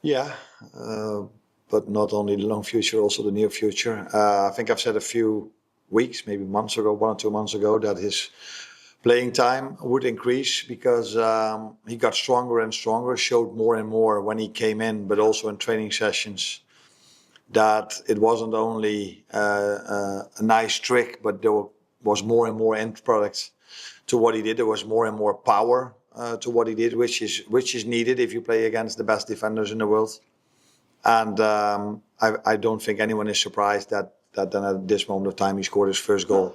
Yeah, but not only the long future, also the near future. I think I've said a few weeks, maybe months ago, 1 or 2 months ago, that his playing time would increase because he got stronger and stronger, showed more and more when he came in, but also in training sessions, that it wasn't only a nice trick, but there was more and more end product to what he did. There was more and more power to what he did, which is needed if you play against the best defenders in the world. And I don't think anyone is surprised that then at this moment of time he scored his first goal.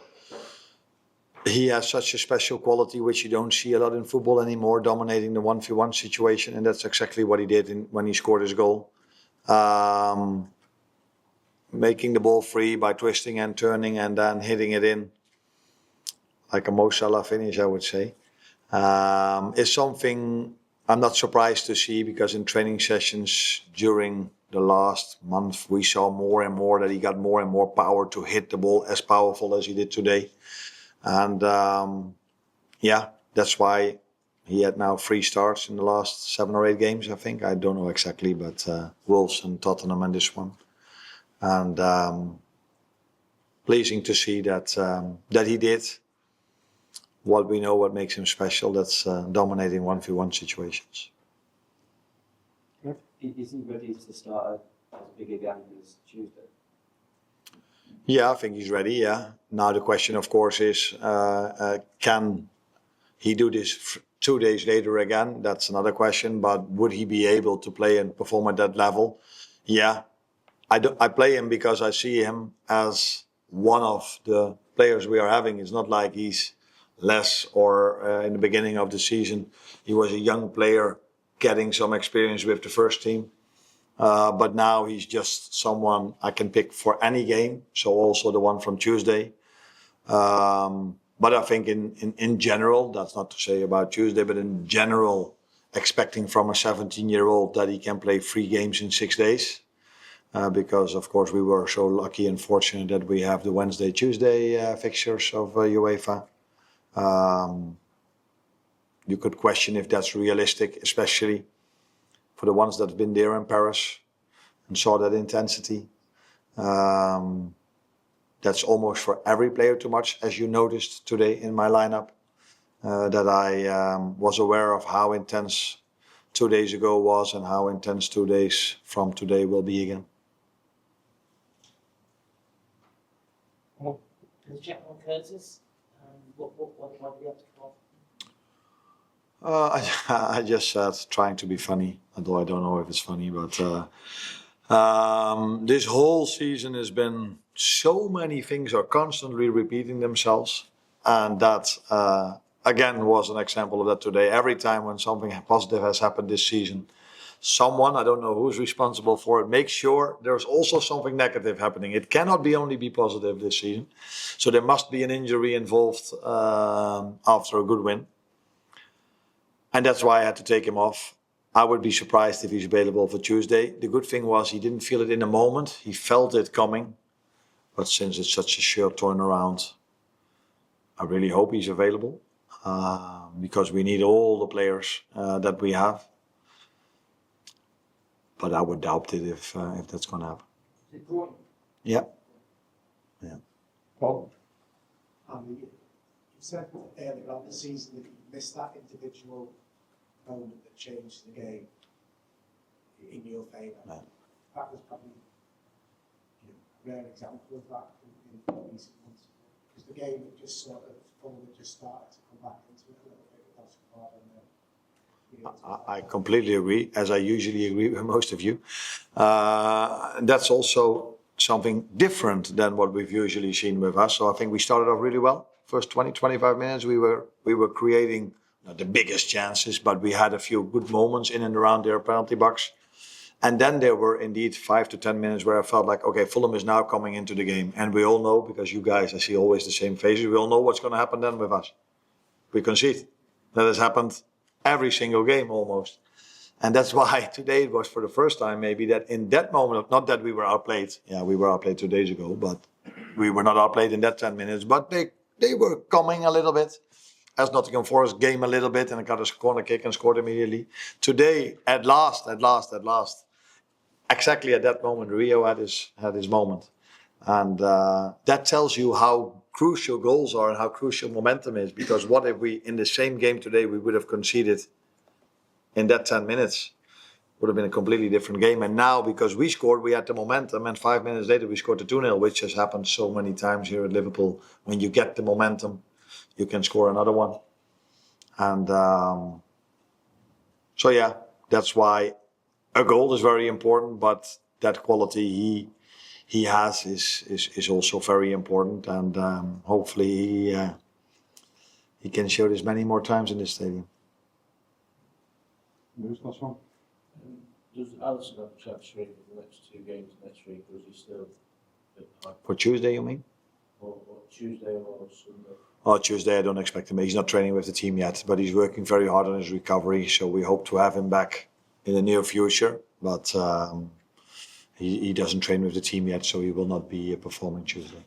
He has such a special quality which you don't see a lot in football anymore, dominating the 1v1 situation, and that's exactly what he did when he scored his goal. Making the ball free by twisting and turning and then hitting it in, like a Mo Salah finish, I would say, is something I'm not surprised to see, because in training sessions during the last month we saw more and more that he got more and more power to hit the ball, as powerful as he did today. And that's why he had now 3 starts in the last 7 or 8 games, I think. I don't know exactly, but Wolves and Tottenham and this one. And pleasing to see that he did what we know, what makes him special. That's dominating 1v1 situations. Is he ready to start as big a game as Tuesday? Yeah, I think he's ready, yeah. Now the question, of course, is can he do this 2 days later again? That's another question. But would he be able to play and perform at that level? Yeah. I play him because I see him as one of the players we are having. It's not like he's less, or in the beginning of the season he was a young player getting some experience with the first team. But now he's just someone I can pick for any game, so also the one from Tuesday. But I think in general, that's not to say about Tuesday, but in general, expecting from a 17-year-old that he can play 3 games in 6 days. Because, of course, we were so lucky and fortunate that we have the Wednesday, Tuesday fixtures of UEFA. You could question if that's realistic, especially for the ones that have been there in Paris and saw that intensity. That's almost for every player too much, as you noticed today in my lineup, that I was aware of how intense 2 days ago was and how intense 2 days from today will be again. Jack Curtis, what do we have to come off? I just said trying to be funny, although I don't know if it's funny, but this whole season has been so many things are constantly repeating themselves, and that again was an example of that today. Every time when something positive has happened this season, someone, I don't know who's responsible for it, makes sure there's also something negative happening. It cannot only be positive this season, so there must be an injury involved after a good win. And that's why I had to take him off. I would be surprised if he's available for Tuesday. The good thing was he didn't feel it in the moment. He felt it coming. But since it's such a short turnaround, I really hope he's available. Because we need all the players that we have. But I would doubt it if that's going to happen. Is it Gordon? Yeah. Paul? You said earlier on the season that you missed that individual moment that changed the game in your favour. Yeah. That was probably a rare example of that in recent months. Because the game had just sort of, Fulham had just started to come back into it a little bit with Odegaard and I completely agree, as I usually agree with most of you. That's also something different than what we've usually seen with us. So I think we started off really well. First 20, 25 minutes, we were creating not the biggest chances, but we had a few good moments in and around their penalty box. And then there were indeed 5 to 10 minutes where I felt like, okay, Fulham is now coming into the game. And we all know, because you guys, I see always the same faces, we all know what's going to happen then with us. We concede. That has happened every single game almost. And that's why today it was for the first time maybe that in that moment, not that we were outplayed. Yeah, we were outplayed 2 days ago, but we were not outplayed in that 10 minutes. But they were coming a little bit. As Nottingham Forest game a little bit and got a corner kick and scored immediately. Today, at last, exactly at that moment, Rio had his moment, and that tells you how crucial goals are and how crucial momentum is. Because what if we, in the same game today, we would have conceded in that 10 minutes? Would have been a completely different game. And now, because we scored, we had the momentum, and 5 minutes later we scored the 2-0, which has happened so many times here at Liverpool. When you get the momentum, you can score another one. And so yeah, that's why a goal is very important, but that quality he has is also very important, and hopefully he can show this many more times in this stadium. Does Alisson have a chance for the next 2 games next week, or is he still a bit high? For Tuesday, you mean? Or Tuesday or Sunday? Oh, Tuesday, I don't expect him. He's not training with the team yet, but he's working very hard on his recovery. So we hope to have him back in the near future. But he doesn't train with the team yet, so he will not be performing Tuesday.